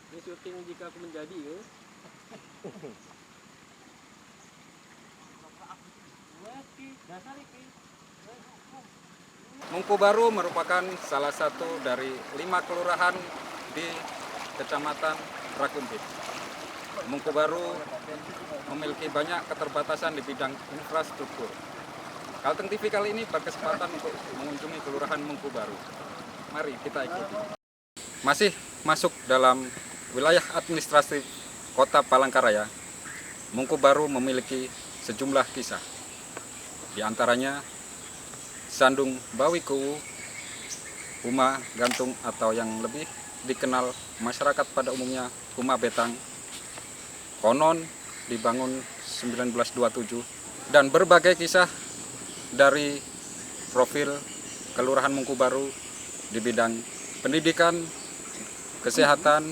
Ini syuting jika aku menjadi ya. Mangkubaru merupakan salah satu dari 5 kelurahan di Kecamatan Rakumpit. Mangkubaru memiliki banyak keterbatasan di bidang infrastruktur. Kalteng TV kali ini berkesempatan untuk mengunjungi Kelurahan Mangkubaru. Mari kita ikuti. Masih masuk dalam wilayah administratif Kota Palangkaraya, Mangkubaru memiliki sejumlah kisah. Di antaranya Sandung Bawi Kuwu, Huma Gantung atau yang lebih dikenal masyarakat pada umumnya Huma Betang, konon dibangun 1927, dan berbagai kisah dari profil Kelurahan Mangkubaru di bidang pendidikan, kesehatan,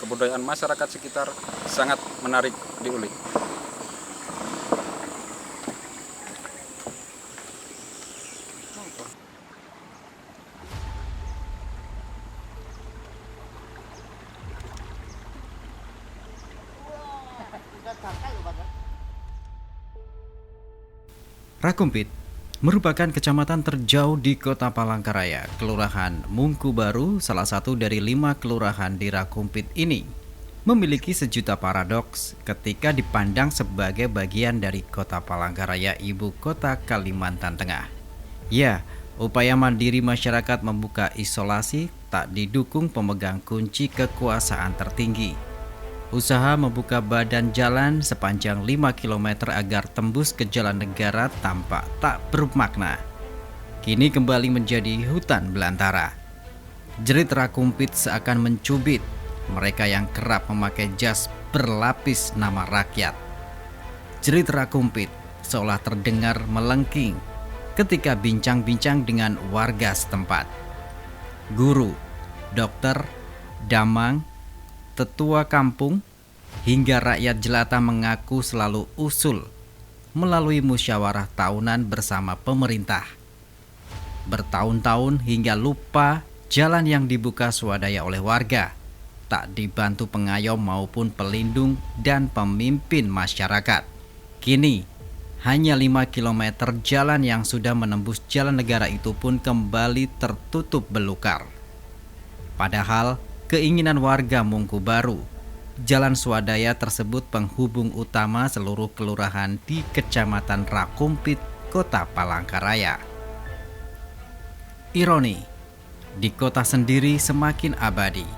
kebudayaan masyarakat sekitar sangat menarik diulik. Rakumpit merupakan kecamatan terjauh di Kota Palangkaraya. Kelurahan Mangkubaru, salah satu dari 5 kelurahan di Rakumpit ini, memiliki sejuta paradoks ketika dipandang sebagai bagian dari Kota Palangkaraya, ibu kota Kalimantan Tengah. Ya, upaya mandiri masyarakat membuka isolasi tak didukung pemegang kunci kekuasaan tertinggi. Usaha membuka badan jalan sepanjang 5 km agar tembus ke jalan negara tampak tak bermakna. Kini kembali menjadi hutan belantara. Jerit Rakumpit seakan mencubit mereka yang kerap memakai jas berlapis nama rakyat. Jerit Rakumpit seolah terdengar melengking ketika bincang-bincang dengan warga setempat. Guru, dokter, damang, tetua kampung, hingga rakyat jelata mengaku selalu usul melalui musyawarah tahunan bersama pemerintah. Bertahun-tahun hingga lupa jalan yang dibuka swadaya oleh warga, tak dibantu pengayom maupun pelindung dan pemimpin masyarakat. Kini, hanya 5 km jalan yang sudah menembus jalan negara itu pun kembali tertutup belukar. Padahal, keinginan warga Mangkubaru, jalan swadaya tersebut penghubung utama seluruh kelurahan di Kecamatan Rakumpit, Kota Palangkaraya. Ironi, di kota sendiri semakin abadi.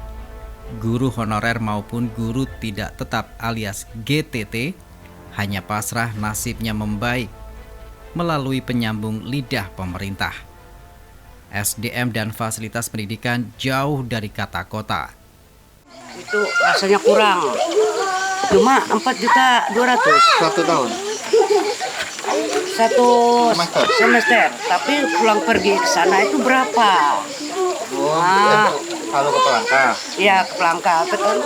Guru honorer maupun guru tidak tetap alias GTT hanya pasrah nasibnya membaik melalui penyambung lidah pemerintah. SDM dan fasilitas pendidikan jauh dari kata kota. Itu rasanya kurang. Cuma 4.200.000 1 tahun. satu semester. Tapi pulang pergi ke sana itu berapa? Kalau ke Palangka. Iya, ke Palangka betul.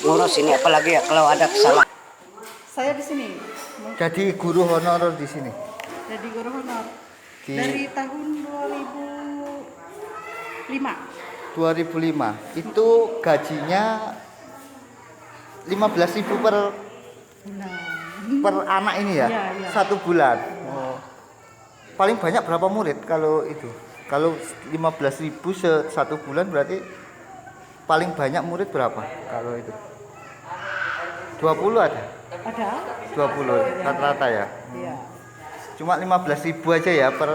Ngurus ini apalagi ya kalau ada kesalahan. Saya di sini. Jadi guru honorer di sini. Jadi guru honor dari tahun 2005. 2005. Itu gajinya 15.000 per anak ini ya? Iya, iya. 1 bulan. Oh. Paling banyak berapa murid kalau itu? Kalau 15.000 satu bulan berarti paling banyak murid berapa kalau itu? 20 ada? Ada? 20 rata-rata ya? Iya. Cuma 15.000 aja ya per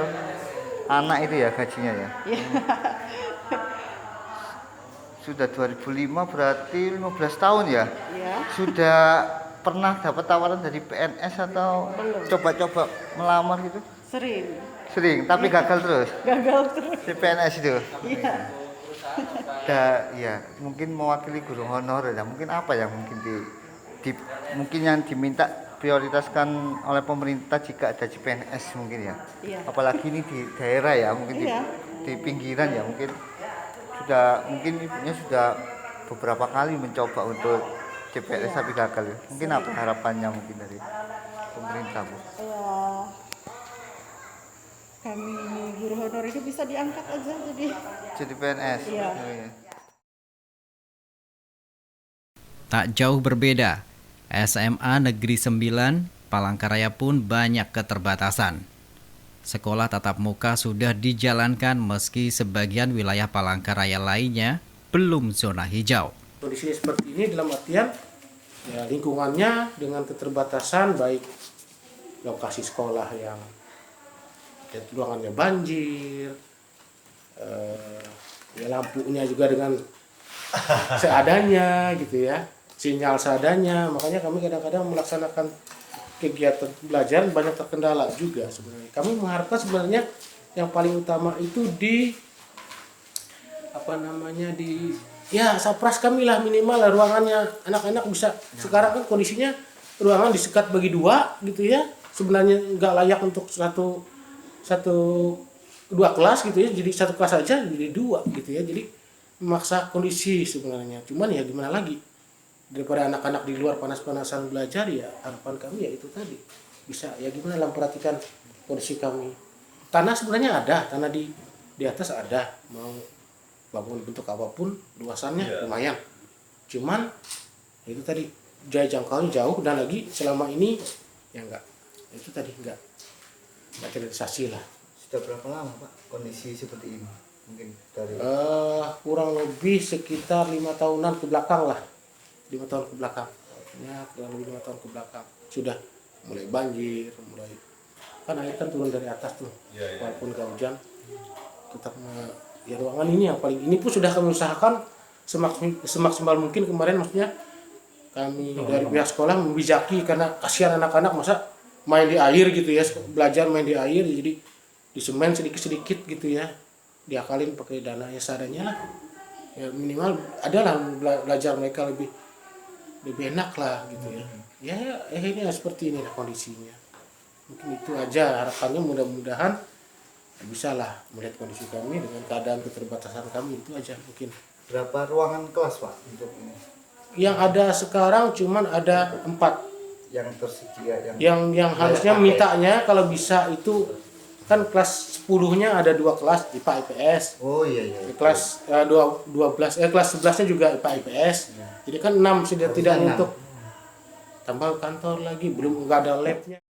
anak itu ya gajinya ya? Iya. Sudah 2005 berarti 15 tahun ya? Iya. Sudah pernah dapat tawaran dari PNS atau Belum. coba-coba melamar gitu? Sering. Sering, tapi gagal terus Gagal terus. di PNS itu? Iya. Ya, mungkin mewakili guru honorer ya. Mungkin apa yang mungkin mungkin yang diminta prioritaskan oleh pemerintah jika ada CPNS mungkin ya? Iya. Apalagi ini di daerah ya, mungkin Iya. di pinggiran ya, mungkin ibunya sudah beberapa kali mencoba untuk CPNS tapi gagal ya. Mungkin apa harapannya mungkin dari pemerintah, Bu? Kami guru honor itu bisa diangkat aja jadi Jadi PNS. Iya. Oh, iya. Tak jauh berbeda, SMA Negeri 9 Palangkaraya pun banyak keterbatasan. Sekolah tatap muka sudah dijalankan meski sebagian wilayah Palangkaraya lainnya belum zona hijau. Kondisi seperti ini dalam artian ya, lingkungannya dengan keterbatasan, baik lokasi sekolah yang ruangannya banjir, ya lampunya juga dengan seadanya gitu ya, sinyal seadanya. Makanya kami kadang-kadang melaksanakan kegiatan belajar banyak terkendala juga sebenarnya. Kami mengharapkan sebenarnya yang paling utama itu di sapras kami lah, minimal lah ruangannya anak-anak bisa. Sekarang kan kondisinya ruangan disekat bagi dua gitu ya, sebenarnya nggak layak untuk dua kelas gitu ya, jadi satu kelas aja jadi dua gitu ya, jadi memaksa kondisi sebenarnya. Cuman ya gimana lagi, daripada anak-anak di luar panas-panasan belajar, ya harapan kami ya itu tadi bisa ya gimana lah memperhatikan kondisi kami. Tanah sebenarnya ada, tanah di atas ada, mau bangun bentuk apapun luasannya lumayan. Cuman itu tadi jangkauannya jauh, dan lagi selama ini ya enggak, itu tadi enggak terrealisasi lah. Sudah berapa lama Pak kondisi seperti ini? Mungkin dari kurang lebih sekitar 5 tahunan ke belakang lah. 5 tahun ke belakang, ya kurang lebih 5 tahun ke belakang sudah mulai banjir, mulai kan air kan turun dari atas tuh, walaupun gak hujan tetap ya ruangan ini yang paling, ini pun sudah kami usahakan semaksimal mungkin kemarin, maksudnya kami dari pihak sekolah membijaki karena kasihan anak-anak masa main di air gitu ya, belajar main di air, jadi disemen sedikit-sedikit gitu ya, diakalin pakai dana yang seadanya lah, ya minimal adalah belajar mereka lebih enak lah gitu ya. Ini seperti ini lah kondisinya. Mungkin itu aja harapannya, mudah-mudahan bisa lah melihat kondisi kami dengan keadaan keterbatasan kami, itu aja mungkin. berapa ruangan kelas Pak untuk ini? Yang ada sekarang cuman ada 4 Yang tersedia yang harusnya mintanya kalau bisa itu kan kelas 10-nya ada 2 kelas IPA IPS. Oh iya. Kelas 12 kelas 11-nya juga IPA IPS. Jadi kan 6 sudah tidak untuk tambah kantor lagi, belum enggak ada labnya.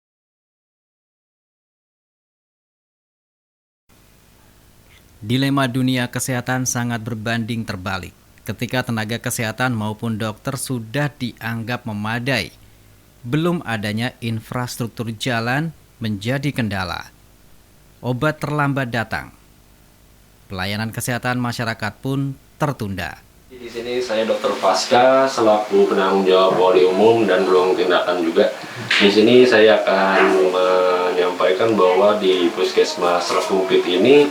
Dilema dunia kesehatan sangat berbanding terbalik. Ketika tenaga kesehatan maupun dokter sudah dianggap memadai, belum adanya infrastruktur jalan menjadi kendala. Obat terlambat datang. Pelayanan kesehatan masyarakat pun tertunda. Di sini saya Dr. Pasca selaku penanggung jawab wali umum dan ruang tindakan juga. Di sini saya akan menyampaikan bahwa di Puskesmas Rakumpit ini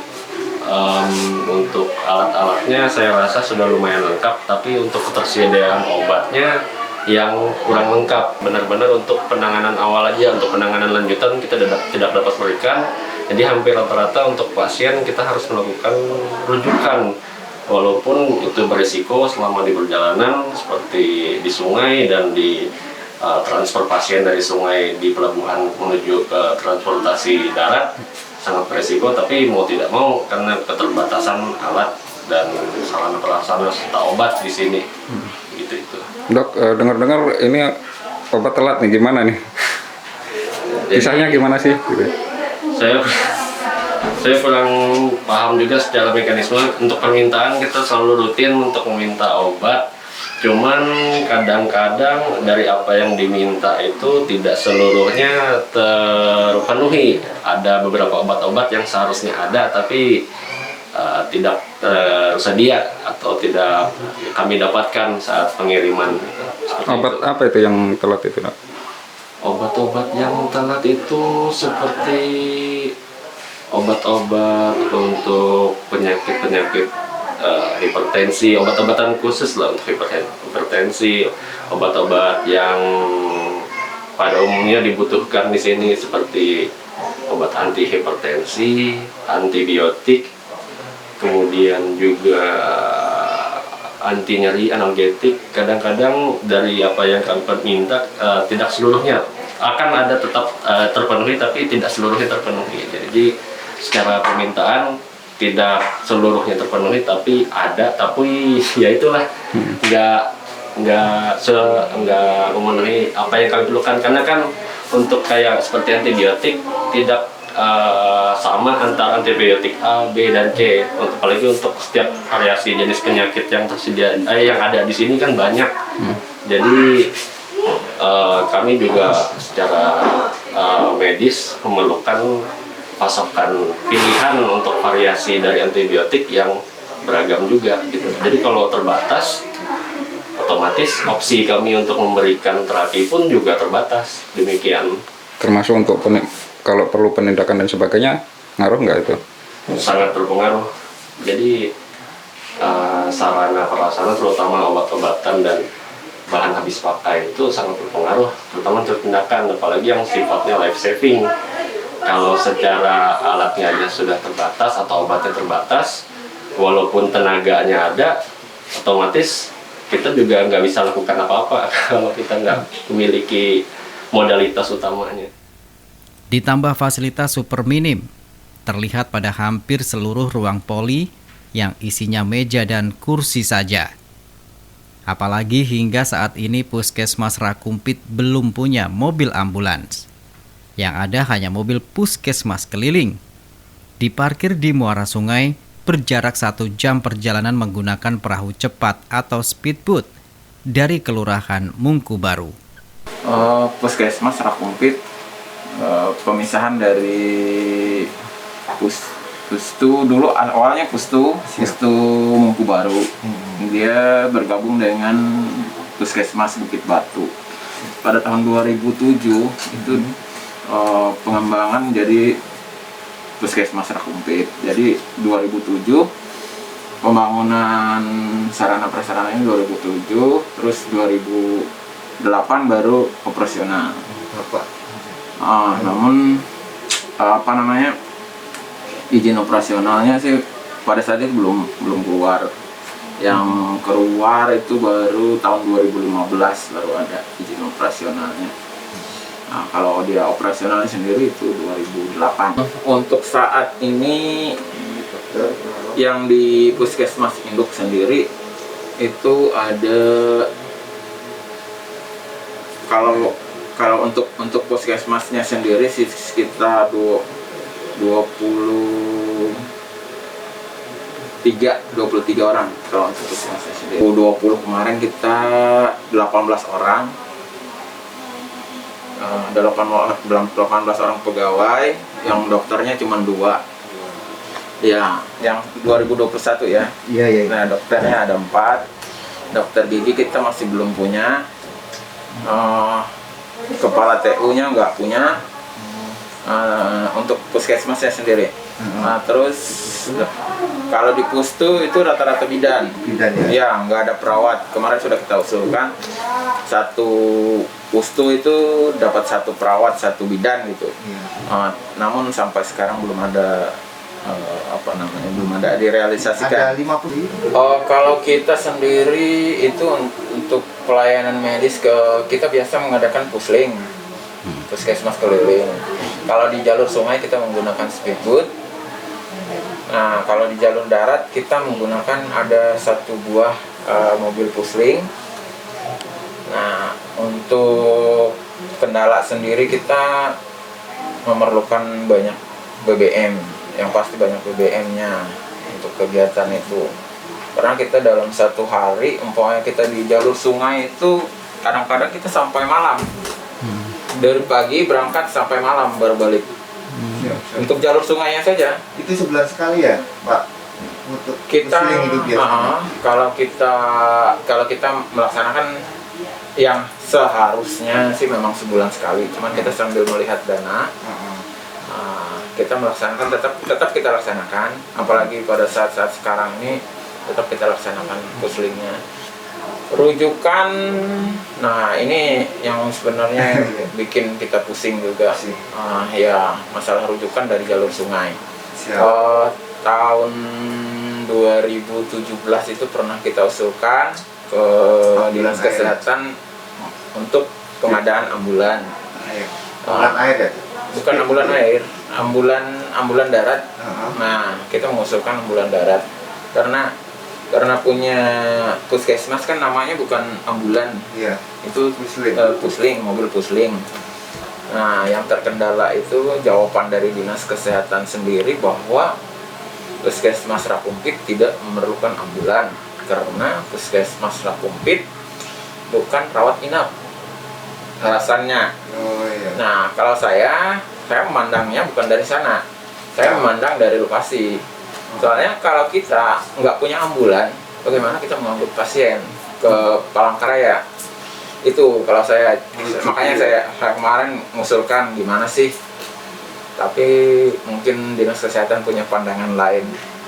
untuk alat-alatnya saya rasa sudah lumayan lengkap, tapi untuk ketersediaan obatnya yang kurang lengkap. Benar-benar untuk penanganan awal aja, untuk penanganan lanjutan kita tidak dapat berikan. Jadi hampir rata-rata untuk pasien kita harus melakukan rujukan, walaupun itu berisiko selama di perjalanan seperti di sungai dan di transfer pasien dari sungai di pelabuhan menuju ke transportasi darat sangat berisiko, tapi mau tidak mau karena keterbatasan alat dan sarana prasarana serta obat di sini. Gitu itu. Dok, dengar-dengar ini obat telat nih, gimana nih? Kisahnya gimana sih? Saya kurang paham juga secara mekanisme. Untuk permintaan kita selalu rutin untuk meminta obat, cuman kadang-kadang dari apa yang diminta itu tidak seluruhnya terpenuhi. Ada beberapa obat-obat yang seharusnya ada tapi tidak tersedia atau tidak kami dapatkan saat pengiriman. Obat apa itu yang telat itu, Dok? Obat-obat yang telat itu seperti obat-obat untuk penyakit-penyakit hipertensi, obat-obatan khusus lah untuk hipertensi, obat-obat yang pada umumnya dibutuhkan di sini seperti obat anti hipertensi, antibiotik, kemudian juga anti nyeri, analgetik. Kadang-kadang dari apa yang kami minta tidak seluruhnya akan ada tetap terpenuhi, tapi tidak seluruhnya terpenuhi. Jadi secara permintaan tidak seluruhnya terpenuhi, tapi ada, tapi ya itulah nggak memenuhi apa yang kami perlukan, karena kan untuk kayak seperti antibiotik tidak sama antara antibiotik A, B dan C. Apalagi untuk setiap variasi jenis penyakit yang tersedia yang ada di sini kan banyak. Jadi kami juga secara medis memerlukan pasokan pilihan untuk variasi dari antibiotik yang beragam juga gitu. Jadi kalau terbatas, otomatis opsi kami untuk memberikan terapi pun juga terbatas. Demikian. Termasuk untuk kalau perlu penindakan dan sebagainya, ngaruh nggak itu? Sangat berpengaruh. Jadi sarana prasarana terutama obat-obatan dan bahan habis pakai itu sangat berpengaruh, terutama untuk tindakan, apalagi yang sifatnya life saving. Kalau secara alatnya aja sudah terbatas atau obatnya terbatas, walaupun tenaganya ada, otomatis kita juga nggak bisa lakukan apa-apa kalau kita nggak memiliki modalitas utamanya. Ditambah fasilitas super minim, terlihat pada hampir seluruh ruang poli yang isinya meja dan kursi saja. Apalagi hingga saat ini Puskesmas Rakumpit belum punya mobil ambulans. Yang ada hanya mobil puskesmas keliling. Diparkir di muara sungai, berjarak 1 jam perjalanan menggunakan perahu cepat atau speedboat dari Kelurahan Mungku Baru. Puskesmas Rakumpit, pemisahan dari Pustu dulu awalnya Pustu Mungku Baru. Dia bergabung dengan Puskesmas Bukit Batu. Pada tahun 2007 itu pengembangan menjadi Puskesmas Rakumpit. Jadi 2007 pembangunan sarana prasarana ini 2007, terus 2008 baru operasional. Namun izin operasionalnya sih pada saat itu belum keluar. Yang keluar itu baru tahun 2015 baru ada izin operasionalnya. Nah, kalau dia operasionalnya sendiri itu 2008. Untuk saat ini yang di Puskesmas Induk sendiri itu ada, kalau untuk puskesmasnya sendiri sih sekitar 23 orang kalau untuk puskesmasnya sendiri. 20 kemarin kita 18 orang. Ada 18 orang pegawai, yang dokternya cuma 2. Ya, yang 2021 ya. Iya. Nah, dokternya ada 4. Dokter gigi kita masih belum punya. Kepala TU-nya nggak punya. Untuk puskesmasnya sendiri. Nah, terus kalau di Pustu itu rata-rata bidan ya, nggak ada perawat. Kemarin sudah kita usulkan satu Pustu itu dapat 1 perawat 1 bidan gitu. Namun sampai sekarang belum ada belum ada direalisasikan. Ada 50. Kalau kita sendiri itu untuk pelayanan medis kita biasa mengadakan pusling, puskesmas keliling. Kalau di jalur sungai kita menggunakan speedboat. Nah, kalau di jalur darat kita menggunakan ada 1 buah mobil pusling. Nah, untuk kendala sendiri kita memerlukan banyak BBM, yang pasti banyak BBM-nya untuk kegiatan itu. Karena kita dalam 1 hari, umpamanya kita di jalur sungai itu kadang-kadang kita sampai malam. Dari pagi berangkat sampai malam baru balik. Untuk jalur sungainya saja. Itu sebulan sekali ya, Pak? Untuk Kita itu biasanya. kalau kita melaksanakan yang seharusnya sih memang sebulan sekali. Cuman kita sambil melihat dana, kita melaksanakan tetap kita laksanakan. Apalagi pada saat-saat sekarang ini tetap kita laksanakan puslingnya. Rujukan, nah ini yang sebenarnya bikin kita pusing juga. Ya, masalah rujukan dari jalur sungai. Tahun 2017 itu pernah kita usulkan ke Dinas Kesehatan untuk pengadaan ambulan. Ambulan air ya? Bukan ambulan air, ambulan darat. Nah, kita mengusulkan ambulan darat karena karena punya puskesmas kan namanya bukan ambulan, Iya. itu pusling, mobil pusling. Nah, yang terkendala itu jawaban dari Dinas Kesehatan sendiri bahwa Puskesmas Rakumpit tidak memerlukan ambulan karena Puskesmas Rakumpit bukan rawat inap. Alasannya. Oh iya. Nah, kalau saya memandangnya bukan dari sana. Saya memandang dari lokasi. Soalnya kalau kita nggak punya ambulan, bagaimana kita mengangkut pasien ke Palangkaraya? Itu kalau saya, makanya saya kemarin mengusulkan gimana sih, tapi mungkin Dinas Kesehatan punya pandangan lain,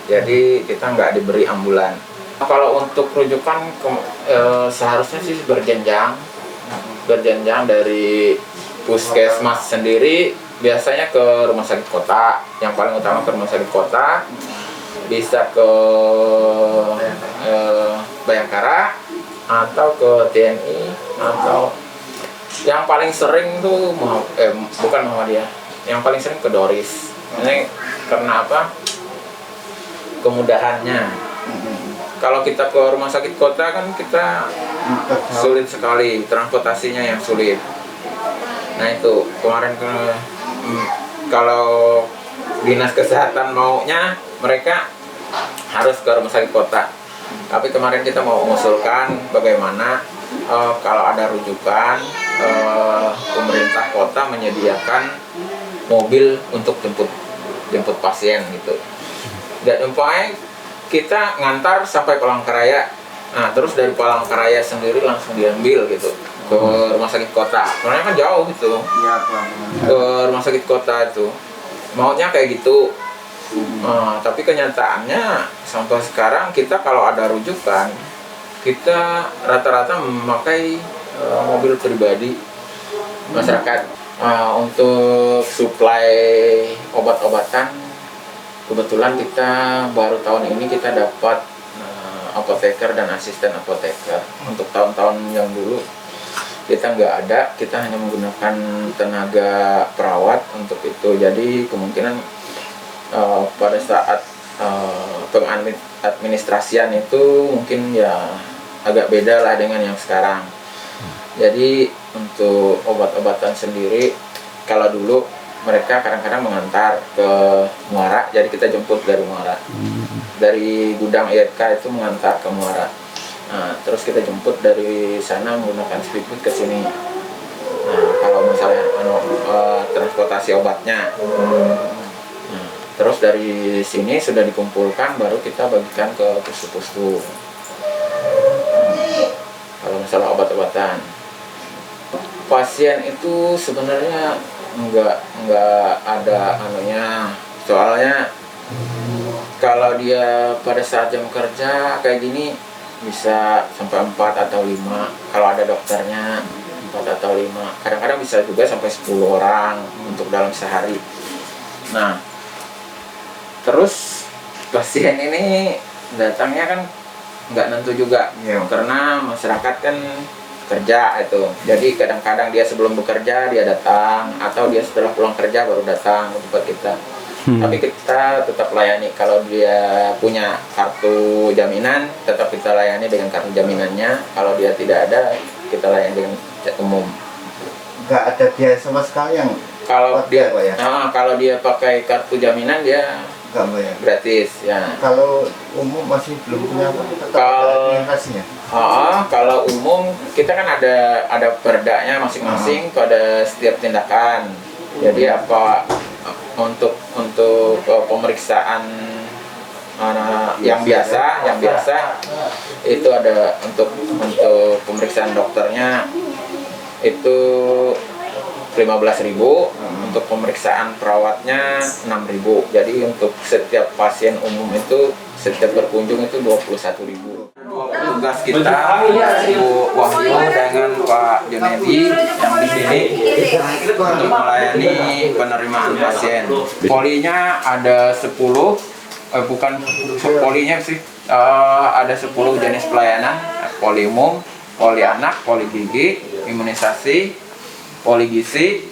jadi kita nggak diberi ambulan. Kalau untuk rujukan seharusnya sih berjenjang dari puskesmas sendiri, biasanya ke rumah sakit kota, yang paling utama ke rumah sakit kota, bisa ke Bayangkara atau ke TNI, atau yang paling sering tuh bukan Muhammadiyah, yang paling sering ke Doris. Ini karena apa? Kemudahannya. Kalau kita ke rumah sakit kota kan kita sulit sekali, transportasinya yang sulit. Nah itu kemarin kalau Dinas Kesehatan maunya mereka harus ke rumah sakit kota. Tapi kemarin kita mau mengusulkan bagaimana kalau ada rujukan, pemerintah kota menyediakan mobil untuk jemput pasien gitu. Dan umpamanya kita ngantar sampai Palangkaraya, nah terus dari Palangkaraya sendiri langsung diambil gitu ke rumah sakit kota. Soalnya kan jauh gitu. Iya, Ke rumah sakit kota itu maunya kayak gitu. Tapi kenyataannya sampai sekarang kita kalau ada rujukan, kita rata-rata memakai mobil pribadi masyarakat. Untuk suplai obat-obatan, kebetulan kita baru tahun ini kita dapat apoteker dan asisten apoteker. Untuk tahun-tahun yang dulu kita nggak ada, kita hanya menggunakan tenaga perawat untuk itu. Jadi kemungkinan pada saat pengadministrasian itu mungkin ya agak beda lah dengan yang sekarang. Jadi untuk obat-obatan sendiri, kalau dulu mereka kadang-kadang mengantar ke Muara, jadi kita jemput dari Muara. Dari gudang IRK itu mengantar ke Muara. Nah, terus kita jemput dari sana menggunakan speedboat ke sini. Nah, kalau misalnya transportasi obatnya. Nah, terus dari sini sudah dikumpulkan, baru kita bagikan ke pustu-pustu. Kalau masalah obat-obatan, pasien itu sebenarnya nggak ada anunya. Soalnya kalau dia pada saat jam kerja kayak gini bisa sampai 4 atau 5. Kalau ada dokternya 4 atau 5. Kadang-kadang bisa juga sampai 10 orang untuk dalam sehari. Nah, terus pasien ini datangnya kan nggak nentu juga, karena masyarakat kan kerja itu. Jadi kadang-kadang dia sebelum bekerja dia datang, atau dia setelah pulang kerja baru datang ke tempat kita. Tapi kita tetap layani. Kalau dia punya kartu jaminan, tetap kita layani dengan kartu jaminannya. Kalau dia tidak ada, kita layani dengan cat umum. Nggak ada biaya sama sekali yang Kalau dia, Pak, ya? kalau dia pakai kartu jaminan dia nggak bayar. gratis ya. Kalau umum masih belum punya apa? Tetap Kalau- ada administrasinya. Kalau umum kita kan ada perdanya masing-masing pada setiap tindakan. Jadi apa untuk pemeriksaan yang biasa itu ada untuk pemeriksaan dokternya itu 15.000, untuk pemeriksaan perawatnya 6.000. Jadi untuk setiap pasien umum itu setiap berkunjung itu 21.000. Tugas kita Bu Wahyu dengan Pak Junedi yang di sini untuk melayani penerimaan pasien. Polinya ada 10, bukan polinya sih, ada 10 jenis pelayanan: poli umum, poli anak, poli gigi, imunisasi, poli gizi,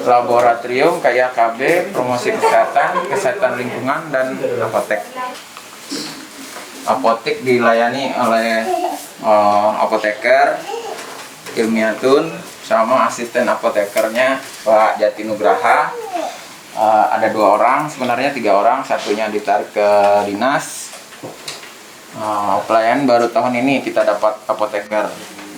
laboratorium, KIAKB, promosi kesehatan lingkungan, dan apotek. apotek dilayani oleh apoteker Ilmiatun sama asisten apotekernya Pak Jatinugraha. Ada 2 orang, sebenarnya 3 orang, satunya ditarik ke dinas. Pelayanan baru tahun ini kita dapat apoteker.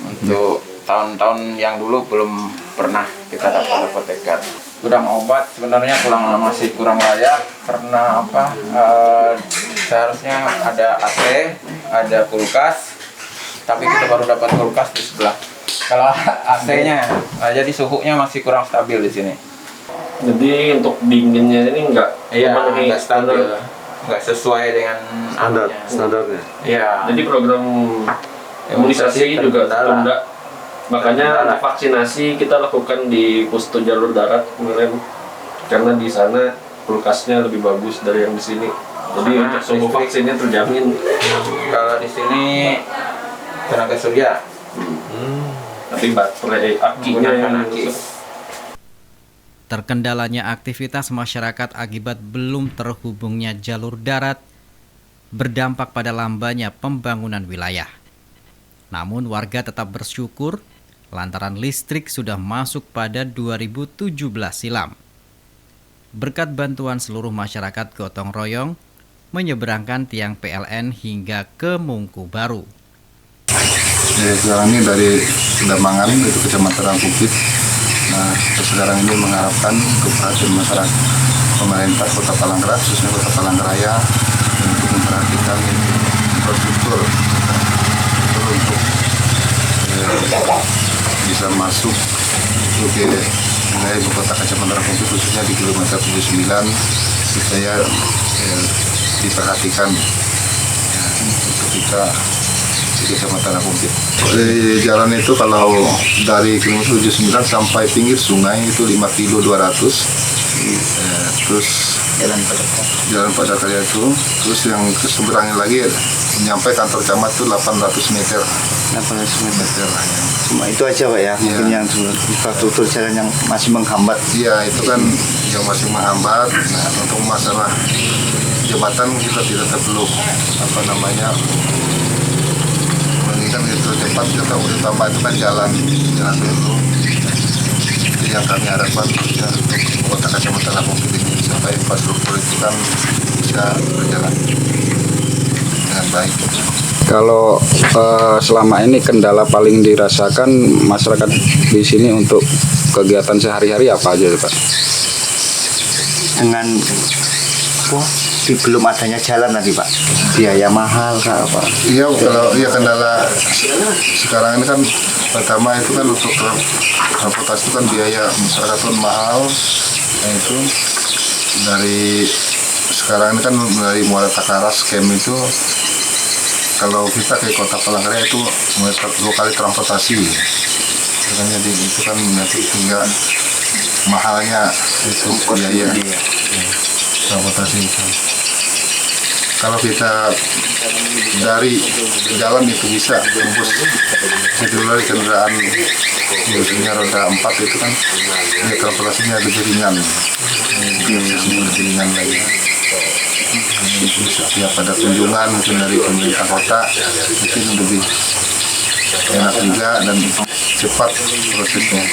Untuk tahun-tahun yang dulu belum pernah kita dapat apoteker. Gudang obat sebenarnya masih kurang layak karena apa? Seharusnya ada AC, ada kulkas, tapi kita baru dapat kulkas di sebelah. Kalau AC-nya, jadi suhunya masih kurang stabil di sini. Jadi untuk dinginnya ini memenuhi nggak stabil, nggak sesuai dengan standarnya. Iya. Jadi program imunisasi juga tertunda. Makanya vaksinasi kita lakukan di Pustu Jalur Darat kemarin, karena di sana kulkasnya lebih bagus dari yang di sini. Jadi untuk suhu vaksinnya terjamin. Kalau di sini tenaga surya. Tapi baterai akinya yang rusak. Terkendalanya aktivitas masyarakat akibat belum terhubungnya jalur darat berdampak pada lambannya pembangunan wilayah. Namun warga tetap bersyukur lantaran listrik sudah masuk pada 2017 silam. Berkat bantuan seluruh masyarakat gotong royong menyeberangkan tiang PLN hingga ke Mungku Baru. Sekarang ini dari Damangan itu Kecamatan Rangkumpit. Nah, sekarang ini mengharapkan keperhatian masyarakat pemerintah Kota Palangkaraya, khususnya Kota Palangkaraya, untuk memperhatikan infrastruktur untuk bisa masuk ke wilayah ibu kota Kecamatan Rangkumpit, khususnya di kilometer 79, supaya diperhatikan ketika di Kecamatan Rangkumpit. Jalan itu kalau dari kilometer 79 sampai pinggir sungai itu 5 kilo 200. Terus jalan pada karya itu, terus yang ke seberangnya lagi sampai kantor camat itu 800 meter. 800 meter. Cuma itu aja Pak ya, mungkin yang infrastruktur jalan yang masih menghambat. Iya, itu kan yang masih menghambat. Nah, untuk masalah jembatan kita tidak perlu menginginkan itu cepat, kita utama itu kan jalan dulu. Jadi yang kami harapkan ya, untuk kota Kecamatan Rangkumpit ini sampai infrastruktur itu kan bisa berjalan dengan baik. Kalau selama ini kendala paling dirasakan masyarakat di sini untuk kegiatan sehari-hari apa aja Pak? Dengan belum adanya jalan tadi Pak, biaya mahal Kak apa? Iya, kalau kendala sekarang ini kan pertama itu kan untuk transportasi itu kan biaya masyarakat pun mahal. Nah itu dari sekarang ini kan dari Muara Takaras camp itu kalau kita ke Kota Palangkaraya itu 2 kali transportasi. Jadi itu kan nanti hingga mahalnya itu biaya transportasi itu. Kalau kita dari jalan itu bisa tembus dari kendaraan biasanya roda 4 itu kan ya, transportasinya lebih ringan, lebih ringan lagi. Setiap pada kunjungan mungkin dari pemerintah kota mungkin lebih enak juga dan cepat prosesnya,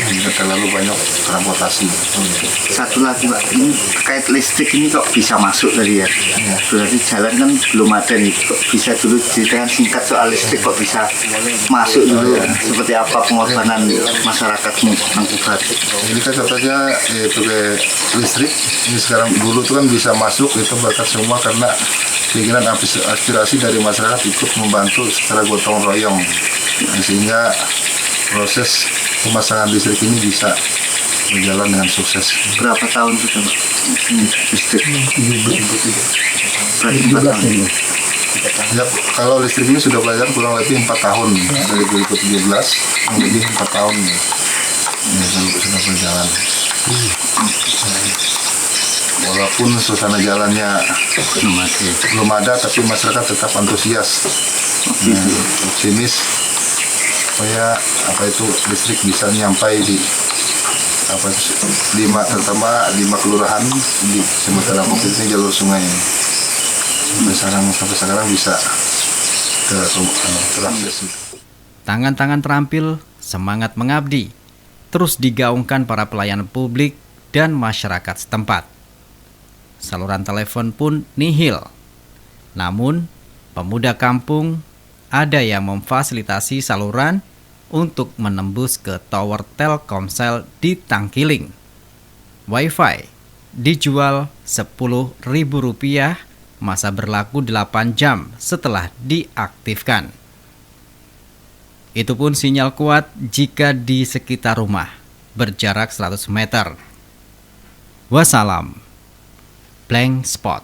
tidak terlalu banyak transportasi. Satu lagi Pak, ini terkait listrik ini kok bisa masuk tadi ya? Berarti jalan kan belum ada nih, kok bisa dulu ceritakan singkat soal listrik kok bisa masuk dulu, seperti apa pengorbanan masyarakat Mungku Baru? Ini kan contohnya yaitu listrik, ini sekarang dulu tuh kan bisa masuk itu berkat semua karena keinginan aspirasi dari masyarakat ikut membantu secara gotong royong, sehingga proses pemasangan listrik ini bisa berjalan dengan sukses. Berapa tahun sudah Pak? Listrik? Berarti 4 tahun. Ya, kalau listrik ini sudah berjalan kurang lebih 4 tahun dari 2017, lebih 4 tahun ya, sudah berjalan. Walaupun suasana jalannya belum ada, tapi masyarakat tetap antusias, optimis supaya listrik bisa nyampai di 5 kelurahan di Kecamatan Rangkumpit ini jalur sungai. sampai sekarang bisa terakses. Tangan-tangan terampil, semangat mengabdi, terus digaungkan para pelayan publik dan masyarakat setempat. Saluran telepon pun nihil. Namun, pemuda kampung ada yang memfasilitasi saluran untuk menembus ke tower Telkomsel di Tangkiling. Wi-Fi dijual Rp10.000, masa berlaku 8 jam setelah diaktifkan. Itu pun sinyal kuat jika di sekitar rumah, berjarak 100 meter. Wassalam. Blank spot.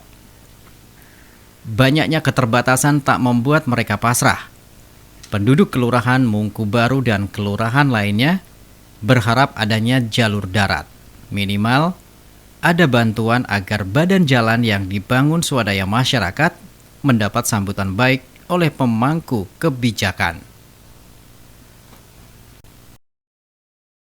Banyaknya keterbatasan tak membuat mereka pasrah. Penduduk Kelurahan Mungku Baru dan kelurahan lainnya berharap adanya jalur darat. Minimal ada bantuan agar badan jalan yang dibangun swadaya masyarakat mendapat sambutan baik oleh pemangku kebijakan.